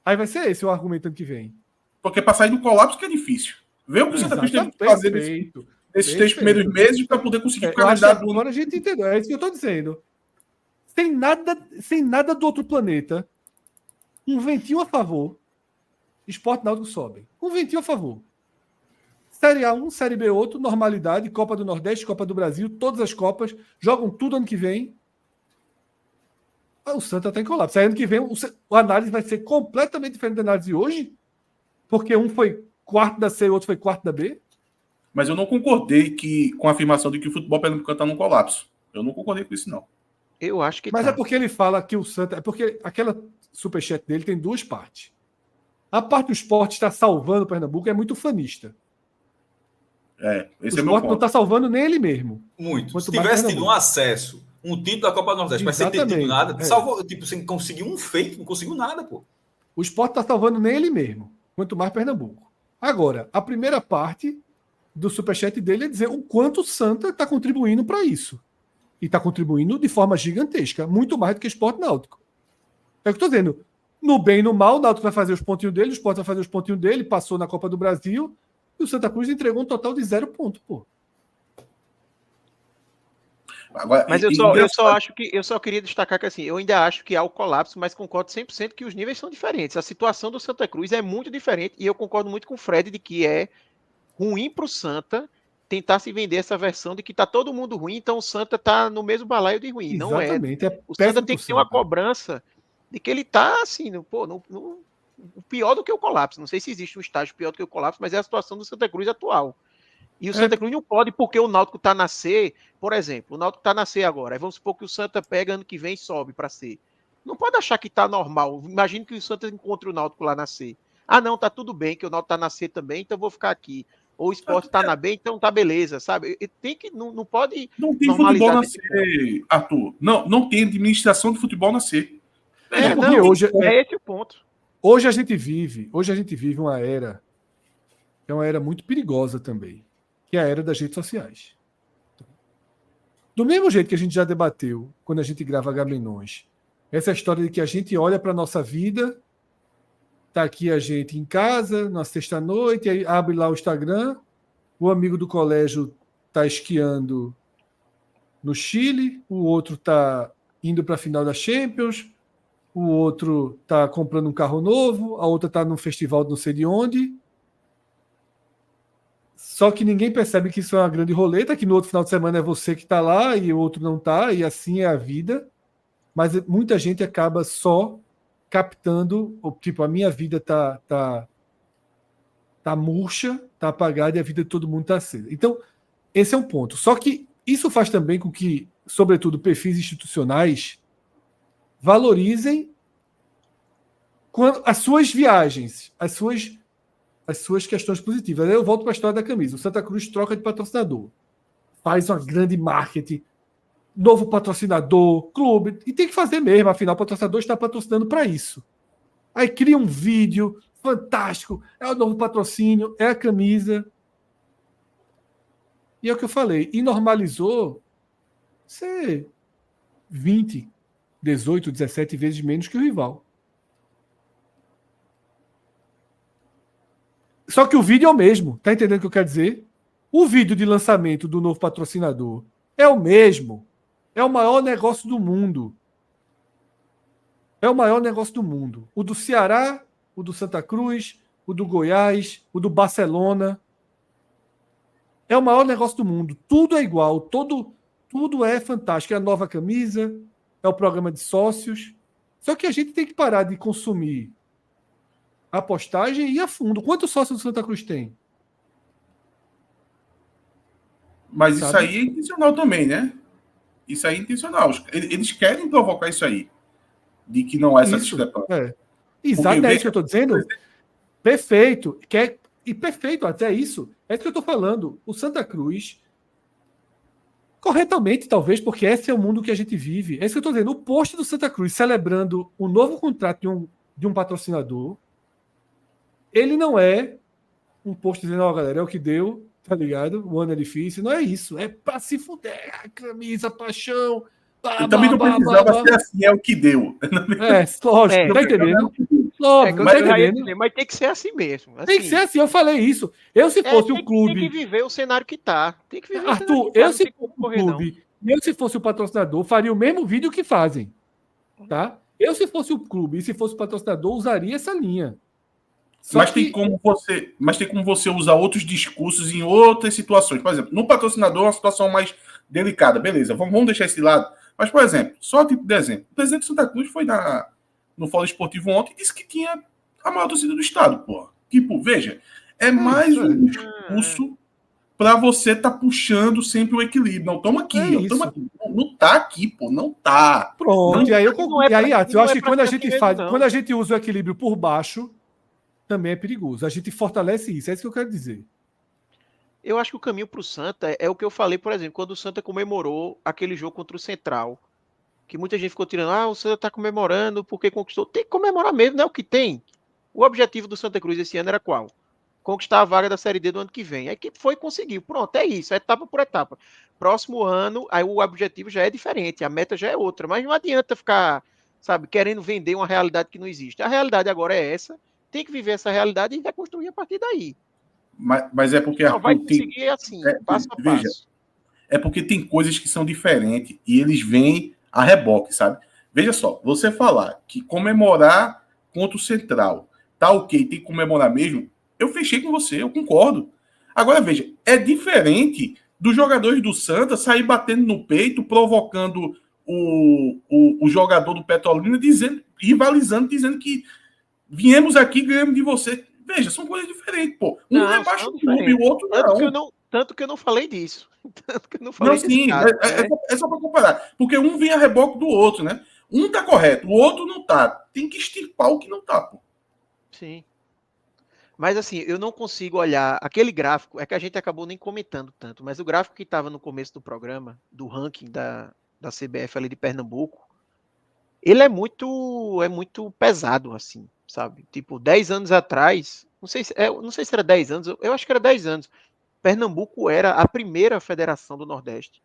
C: Aí vai ser esse o argumento ano que vem.
D: Porque para sair do colapso que é difícil. Vê o que o Santa Cruz teve que fazer nesses 3 primeiros meses para poder conseguir o calendário do...
C: Agora a gente entendeu. É isso que eu estou dizendo. Sem nada do outro planeta, um ventinho a favor, Sport Náutico sobe. Um ventinho a favor. Série A1, Série B outro, normalidade, Copa do Nordeste, Copa do Brasil, todas as Copas, jogam tudo ano que vem. O Santa está em colapso. Aí ano que vem a análise vai ser completamente diferente da análise de hoje, porque um foi quarto da C e o outro foi quarto da B.
D: Mas eu não concordei com a afirmação de que o futebol pernambucano está num colapso. Eu não concordei com isso, não.
B: Eu acho que
C: Mas é porque ele fala que o Santa... É porque aquela superchat dele tem 2 partes. A parte do esporte está salvando o Pernambuco é muito fanista.
D: Esse é
C: o
D: meu ponto.
C: Não está salvando nem ele mesmo.
A: Muito. Se tivesse tido um acesso, um título da Copa do Nordeste, mas sem ter tido nada, salvou, tipo, sem conseguir um feito, não conseguiu nada, pô.
C: O Sport está salvando nem ele mesmo, quanto mais Pernambuco. Agora, a primeira parte do superchat dele é dizer o quanto o Santa está contribuindo para isso. E está contribuindo de forma gigantesca, muito mais do que o Sport Náutico. É o que eu estou dizendo. No bem e no mal, o Náutico vai fazer os pontinhos dele, o Sport vai fazer os pontinhos dele, passou na Copa do Brasil, e o Santa Cruz entregou um total de 0 ponto, pô.
B: Agora, mas eu só queria destacar que assim, eu ainda acho que há o colapso, mas concordo 100% que os níveis são diferentes. A situação do Santa Cruz é muito diferente e eu concordo muito com o Fred de que é ruim para o Santa tentar se vender essa versão de que tá todo mundo ruim, então o Santa tá no mesmo balaio de ruim.
C: Exatamente,
B: não é. O Santa tem que ter uma cobrança de que ele tá assim, pior do que o colapso. Não sei se existe um estágio pior do que o colapso, mas é a situação do Santa Cruz atual. E o Santa Cruz não pode, porque o Náutico está na C, por exemplo, o Náutico está na C agora. Aí vamos supor que o Santa pega ano que vem e sobe para C. Não pode achar que está normal. Imagine que o Santa encontre o Náutico lá na C. Ah, não, tá tudo bem, que o Náutico está na C também, então vou ficar aqui. Ou o Sport está na B, então tá beleza, sabe? Tem que, não pode.
D: Não tem futebol na C, Arthur. Não tem administração de futebol na C.
B: É esse o ponto.
C: Hoje a gente vive uma era, que é uma era muito perigosa também, que é a era das redes sociais. Do mesmo jeito que a gente já debateu quando a gente grava Gamenões, essa história de que a gente olha para a nossa vida, tá aqui a gente em casa, na sexta-noite, aí abre lá o Instagram, o amigo do colégio tá esquiando no Chile, o outro tá indo para a final da Champions, o outro tá comprando um carro novo, a outra tá num festival não sei de onde. Só que ninguém percebe que isso é uma grande roleta, que no outro final de semana é você que está lá e o outro não está, e assim é a vida. Mas muita gente acaba só captando, tipo, a minha vida tá murcha, tá apagada e a vida de todo mundo está acesa. Então, esse é um ponto. Só que isso faz também com que, sobretudo, perfis institucionais valorizem as suas viagens, as suas questões positivas. Aí eu volto para a história da camisa. O Santa Cruz troca de patrocinador. Faz uma grande marketing. Novo patrocinador, clube. E tem que fazer mesmo. Afinal, o patrocinador está patrocinando para isso. Aí cria um vídeo fantástico, é o novo patrocínio, é a camisa. E é o que eu falei, e normalizou ser 20, 18, 17 vezes menos que o rival. Só que o vídeo é o mesmo, tá entendendo o que eu quero dizer? O vídeo de lançamento do novo patrocinador é o mesmo. É o maior negócio do mundo. É o maior negócio do mundo. O do Ceará, o do Santa Cruz, o do Goiás, o do Barcelona. É o maior negócio do mundo. Tudo é igual, tudo é fantástico. É a nova camisa, é o programa de sócios. Só que a gente tem que parar de consumir a postagem e ir a fundo. Quantos sócios do Santa Cruz tem?
D: Mas
C: Sabe?
D: isso aí é intencional também, né? Isso aí é intencional. Eles querem provocar isso aí. De que não há essa discrepância.
C: É. Exato, é isso que eu estou dizendo. Perfeito. E perfeito até isso. É isso que eu estou falando. O Santa Cruz, corretamente, talvez, porque esse é o mundo que a gente vive. É isso que eu estou dizendo. O post do Santa Cruz celebrando o novo contrato de um patrocinador, ele não é um post dizendo, ó, galera, é o que deu, tá ligado? O ano é difícil. Não é isso. É pra se fuder. A camisa, paixão.
D: Eu também não precisava ser assim, é o que deu.
C: Lógico, tá entendendo? Lógico,
B: mas,
C: tá entendendo?
B: Mas tem que ser assim mesmo. Assim.
C: Tem que ser assim, eu falei isso. Eu, se fosse o clube.
B: Tem que viver o cenário que tá. Tem que viver
C: Arthur, eu, se fosse o clube, eu, se fosse o patrocinador, faria o mesmo vídeo que fazem. Tá? Eu, se fosse o clube e se fosse o patrocinador, usaria essa linha.
D: Mas tem como você usar outros discursos em outras situações. Por exemplo, no patrocinador é uma situação mais delicada. Beleza, vamos deixar esse lado. Mas, por exemplo, só tipo de exemplo. O presidente de Santa Cruz foi no Fórum Esportivo ontem e disse que tinha a maior torcida do estado, porra. Tipo, veja, é mais um discurso para você tá puxando sempre o equilíbrio. Não, toma aqui, aqui. Não tá aqui, pô, não tá.
C: Pronto,
D: não,
C: e aí eu acho que quando a gente quando a gente usa o equilíbrio por baixo, também é perigoso. A gente fortalece isso, é isso que eu quero dizer.
B: Eu acho que o caminho para o Santa é o que eu falei, por exemplo, quando o Santa comemorou aquele jogo contra o Central, que muita gente ficou tirando, o Santa está comemorando porque conquistou. Tem que comemorar mesmo, não é o que tem. O objetivo do Santa Cruz esse ano era qual? Conquistar a vaga da Série D do ano que vem. A equipe foi e conseguiu. Pronto, é isso, é etapa por etapa. Próximo ano, aí o objetivo já é diferente, a meta já é outra, mas não adianta ficar, sabe, querendo vender uma realidade que não existe. A realidade agora é essa, tem que viver essa realidade e reconstruir a partir daí.
D: Mas é porque
B: não vai conseguir assim, passo a passo.
D: Veja, é porque tem coisas que são diferentes e eles vêm a reboque, sabe? Veja só, você falar que comemorar contra o Central tá ok, tem que comemorar mesmo, eu fechei com você, eu concordo. Agora, veja, é diferente dos jogadores do Santa sair batendo no peito, provocando o jogador do Petrolina, rivalizando, dizendo que viemos aqui e ganhamos de você. Veja, são coisas diferentes, pô. Um rebaixa o clube e o outro não.
B: Tanto que eu não falei disso.
D: Tanto que eu não falei disso. É só para comparar. Porque um vem a reboque do outro, né? Um tá correto, o outro não tá. Tem que extirpar o que não tá, pô.
B: Sim. Mas assim, eu não consigo olhar aquele gráfico, é que a gente acabou nem comentando tanto, mas o gráfico que estava no começo do programa, do ranking da CBF ali de Pernambuco, ele é muito pesado, assim, sabe? Tipo, 10 anos atrás, não sei se era 10 anos, eu acho que era 10 anos, Pernambuco era a primeira federação do Nordeste.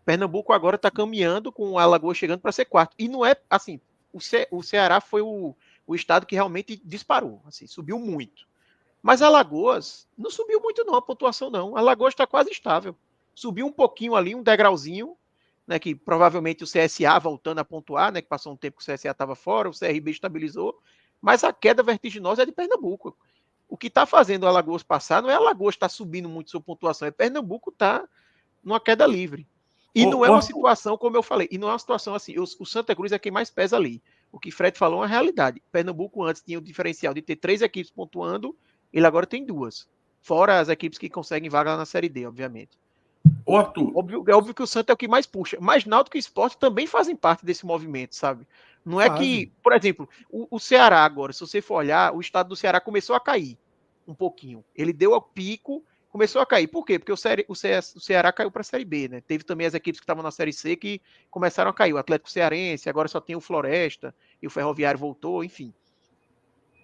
B: Pernambuco agora está caminhando com a Alagoas chegando para ser quarto. E não é assim, o Ceará foi o estado que realmente disparou, assim, subiu muito. Mas Alagoas não subiu muito não, a pontuação não. Alagoas está quase estável. Subiu um pouquinho ali, um degrauzinho, né, que provavelmente o CSA voltando a pontuar, né, que passou um tempo que o CSA estava fora, o CRB estabilizou, mas a queda vertiginosa é de Pernambuco. O que está fazendo o Alagoas passar não é Alagoas estar subindo muito sua pontuação, é Pernambuco está numa queda livre. E não é uma situação, como eu falei, e não é uma situação assim, o Santa Cruz é quem mais pesa ali. O que Fred falou é uma realidade. Pernambuco antes tinha o diferencial de ter 3 equipes pontuando, ele agora tem 2. Fora as equipes que conseguem vaga lá na Série D, obviamente.
D: Ô, Arthur.
B: É óbvio que o Santa é o que mais puxa. Mas Náutico e Sport também fazem parte desse movimento, sabe? Não é que, por exemplo, o Ceará agora, se você for olhar, o estado do Ceará começou a cair um pouquinho. Ele deu ao pico começou a cair. Por quê? Porque o Ceará caiu para a Série B, né? Teve também as equipes que estavam na Série C que começaram a cair. O Atlético Cearense, agora só tem o Floresta, e o Ferroviário voltou, enfim.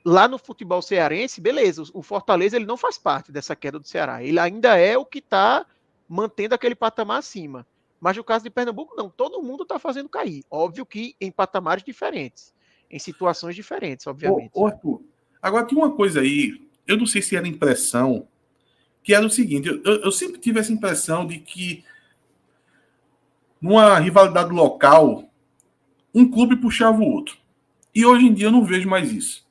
B: Lá no futebol cearense, beleza, o Fortaleza ele não faz parte dessa queda do Ceará. Ele ainda é o que está mantendo aquele patamar acima. Mas no caso de Pernambuco, não. Todo mundo está fazendo cair. Óbvio que em patamares diferentes. Em situações diferentes, obviamente.
D: Arthur, agora tem uma coisa aí, eu não sei se era impressão, que era o seguinte, eu sempre tive essa impressão de que numa rivalidade local, um clube puxava o outro. E hoje em dia eu não vejo mais isso.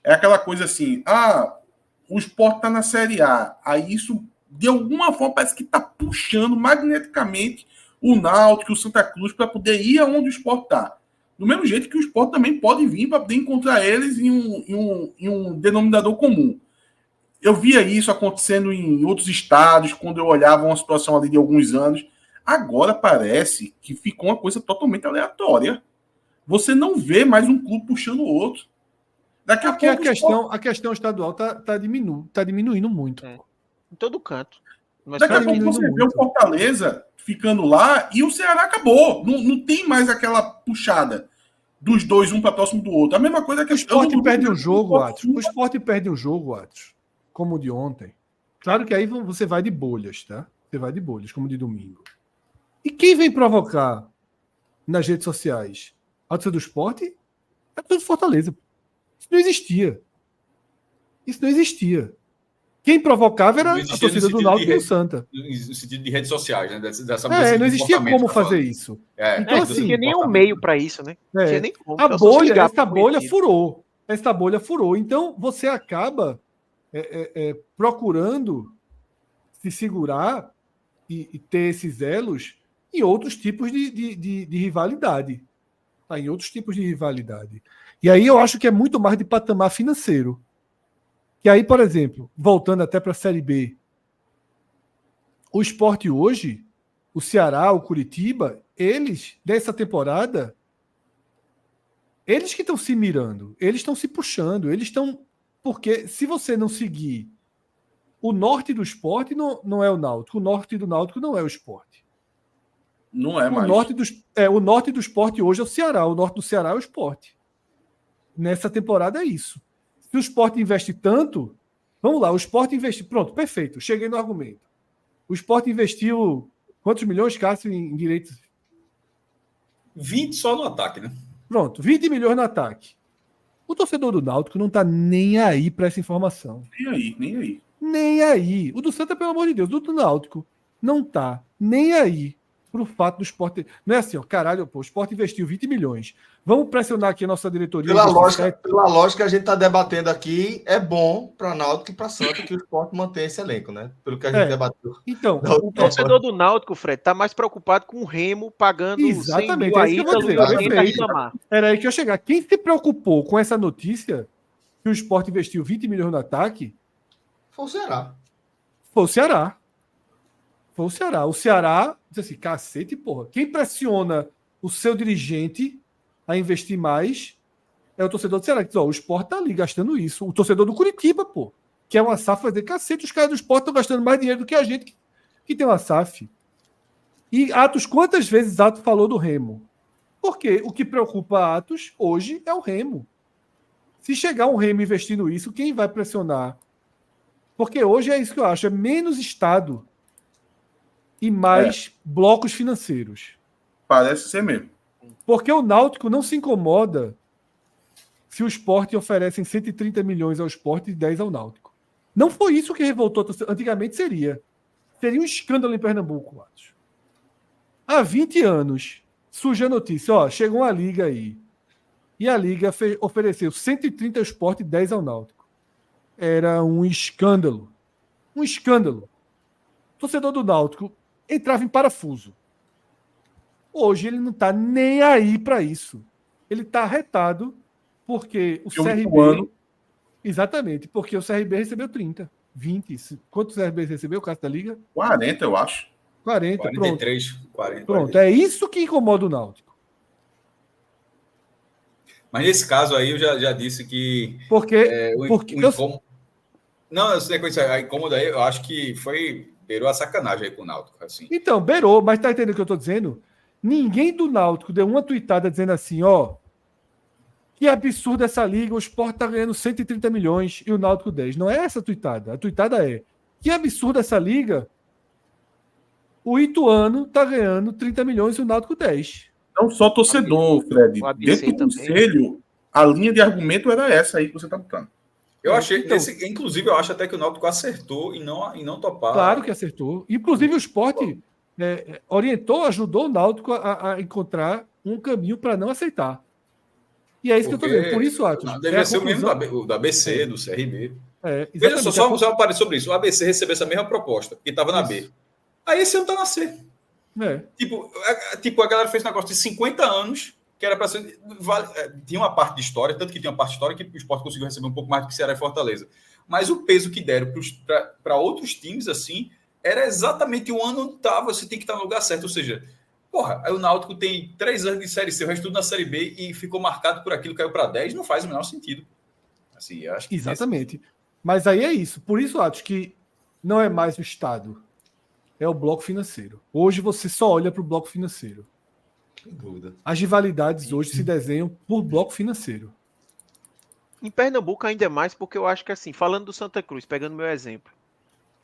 D: É aquela coisa assim, o Sport está na Série A, aí isso, de alguma forma, parece que está puxando magneticamente o Náutico, o Santa Cruz, para poder ir aonde o Sport está. Do mesmo jeito que o Sport também pode vir para poder encontrar eles em um denominador comum. Eu via isso acontecendo em outros estados, quando eu olhava uma situação ali de alguns anos. Agora parece que ficou uma coisa totalmente aleatória. Você não vê mais um clube puxando o outro. Daqui a pouco
C: a questão estadual tá diminuindo muito.
B: Em todo canto.
D: Daqui a pouco você vê o Fortaleza ficando lá e o Ceará acabou. Não tem mais aquela puxada dos dois, um para próximo do outro. A mesma coisa que
C: o Sport perde um jogo, Atos. O Sport perde um jogo, Atos, como o de ontem. Claro que aí você vai de bolhas, tá? Você vai de bolhas, como o de domingo. E quem vem provocar nas redes sociais a torcida do Sport é a torcida do Fortaleza. Isso não existia. Isso não existia. Quem provocava era a torcida do Náutico e do Santa.
A: No sentido de redes sociais, né?
C: Não existia como fazer isso.
B: Então, assim, não tinha nem um meio para isso, né? Não tinha nem como.
C: Essa bolha furou. Então, você acaba procurando se segurar e ter esses elos em outros tipos de rivalidade. Tá? Em outros tipos de rivalidade. E aí eu acho que é muito mais de patamar financeiro. E aí, por exemplo, voltando até para a Série B, o Sport hoje, o Ceará, o Curitiba, eles, dessa temporada, eles que estão se mirando, eles estão se puxando, eles estão... Porque se você não seguir o norte do Sport, não é o Náutico, o norte do Náutico não é o Sport.
D: Não é mais.
C: O norte do Sport hoje é o Ceará, o norte do Ceará é o Sport. Nessa temporada é isso. Se o Sport investe tanto, vamos lá, o Sport investiu. Pronto, perfeito, cheguei no argumento. O Sport investiu quantos milhões, Cássio, em direitos?
A: 20 só no ataque, né?
C: Pronto, 20 milhões no ataque. O torcedor do Náutico não está nem aí para essa informação. Nem aí. O do Santa, pelo amor de Deus, do Náutico não está nem aí pro fato do Sport. Não é assim, ó, caralho, pô, o Sport investiu 20 milhões. Vamos pressionar aqui a nossa diretoria.
E: Pela lógica que a gente está debatendo aqui, é bom para Náutico e para Santa que o Sport mantenha esse elenco, né? Pelo que a gente debateu.
C: Então,
B: o torcedor do Náutico, Fred, está mais preocupado com o Remo pagando
C: exatamente, 100 mil a Ítalo. Era aí que eu ia chegar. Quem se preocupou com essa notícia que o Sport investiu 20 milhões no ataque
E: foi o Ceará.
C: Foi o Ceará. O Ceará diz assim, cacete, porra. Quem pressiona o seu dirigente a investir mais é o torcedor do Ceará. Que diz, ó, o Sport tá ali gastando isso. O torcedor do Curitiba, pô, que é uma SAF, vai dizer, cacete, os caras do Sport estão gastando mais dinheiro do que a gente que tem uma SAF. E Atos, quantas vezes Atos falou do Remo? Porque o que preocupa Atos hoje é o Remo. Se chegar um Remo investindo isso, quem vai pressionar? Porque hoje é isso que eu acho, é menos Estado e mais blocos financeiros.
D: Parece ser mesmo.
C: Porque o Náutico não se incomoda se o Sport oferecem 130 milhões ao Sport e 10 ao Náutico. Não foi isso que revoltou. Antigamente seria. Seria um escândalo em Pernambuco, acho. Há 20 anos, surge a notícia, ó, chegou uma liga aí. E a liga ofereceu 130 ao Sport e 10 ao Náutico. Era um escândalo. Um escândalo. O torcedor do Náutico entrava em parafuso. Hoje ele não está nem aí para isso. Ele está arretado porque o CRB... Exatamente, porque o CRB recebeu 30, 20. Quantos CRB recebeu, o caso da Liga?
D: 40, eu acho.
C: 40,
A: 43,
C: pronto.
A: 40.
C: Pronto, é isso que incomoda o Náutico.
A: Mas nesse caso aí eu já disse que...
C: Porque
A: Não, essa sequência incômoda aí, eu acho que beirou a sacanagem aí com o Náutico, assim.
C: Então, beirou, mas tá entendendo o que eu tô dizendo? Ninguém do Náutico deu uma tuitada dizendo assim, ó, que absurdo essa liga, o Sport tá ganhando 130 milhões e o Náutico 10. Não é essa a tuitada. A tuitada é, que absurdo essa liga, o Ituano tá ganhando 30 milhões e o Náutico 10.
D: Não só torcedor, Fred.
B: O ABC
D: Dentro do
B: também.
D: conselho, a linha de argumento era essa aí que você tá botando.
A: Eu achei,
C: Então,
A: inclusive, eu acho até que o Náutico acertou em não topar.
C: Claro que acertou. Inclusive o Sport orientou, ajudou o Náutico a encontrar um caminho para não aceitar. E é isso que eu tô dizendo. Por isso, Atos.
A: Deveria ser o mesmo do ABC, do CRB. Veja só um parênteses sobre isso. O ABC recebeu essa mesma proposta, que estava na B. Aí esse ano tá na C. Tipo, a galera fez um negócio de 50 anos, que era para ser. Tinha uma parte de história, tanto que tinha uma parte de história que o Sport conseguiu receber um pouco mais do que Ceará e Fortaleza. Mas o peso que deram para outros times, assim, era exatamente o ano onde estava, você tem que estar no lugar certo. Ou seja, porra, aí o Náutico tem 3 anos de Série C, o resto tudo na Série B e ficou marcado por aquilo, caiu para 10, não faz o menor sentido. Assim, eu acho que
C: exatamente. Mas aí é isso. Por isso, Atos, que não é mais o Estado, é o bloco financeiro. Hoje você só olha para o bloco financeiro.
E: Sem dúvida.
C: As rivalidades hoje se desenham por bloco financeiro.
B: Em Pernambuco ainda é mais, porque eu acho que assim, falando do Santa Cruz, pegando meu exemplo,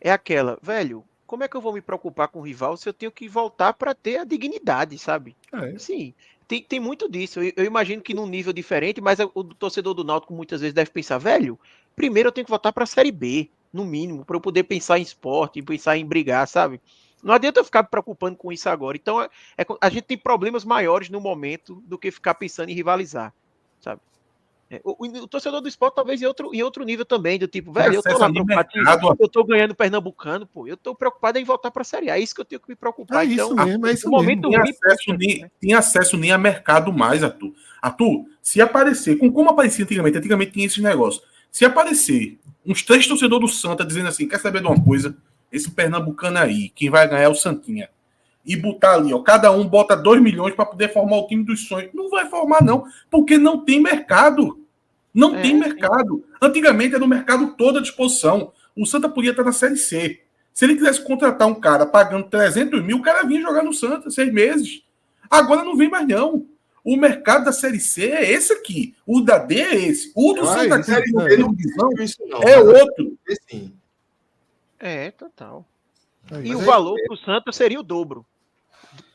B: é aquela, velho, como é que eu vou me preocupar com o rival se eu tenho que voltar para ter a dignidade, sabe? Sim, tem muito disso. Eu imagino que num nível diferente, mas o torcedor do Náutico muitas vezes deve pensar, velho, primeiro eu tenho que voltar para a Série B, no mínimo, para eu poder pensar em esporte, pensar em brigar, sabe? Não adianta eu ficar me preocupando com isso agora. Então, a gente tem problemas maiores no momento do que ficar pensando em rivalizar, sabe? O torcedor do esporte talvez em outro nível também, do tipo, velho, eu tô lá preocupado, eu tô ganhando Pernambucano, pô, eu tô preocupado em voltar pra Série A, é isso que eu tenho que me preocupar.
C: É
B: então,
C: isso mesmo, é isso
B: o momento
C: mesmo.
D: Tem acesso nem a mercado mais, Arthur. Arthur, se aparecer, como aparecia antigamente tinha esses negócios, se aparecer uns 3 torcedores do Santa dizendo assim, quer saber de uma coisa? Esse Pernambucano aí, quem vai ganhar é o Santinha. E botar ali, ó, cada um bota 2 milhões para poder formar o time dos sonhos. Não vai formar, não, porque não tem mercado. Não tem mercado. Antigamente era o mercado todo à disposição. O Santa podia estar na Série C. Se ele quisesse contratar um cara pagando 300 mil, o cara vinha jogar no Santa 6 meses. Agora não vem mais, não. O mercado da Série C é esse aqui. O da D é esse. O do Santa Cruz é outro.
E: Sim.
B: Total.
C: É
B: e o valor pro Santa seria o dobro.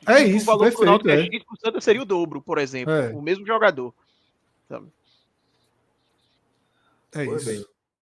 C: É isso,
B: o valor pro Náutico
C: perfeito.
B: X pro Santa seria o dobro, por exemplo. O mesmo jogador. Sabe?
C: É isso.
E: Bem.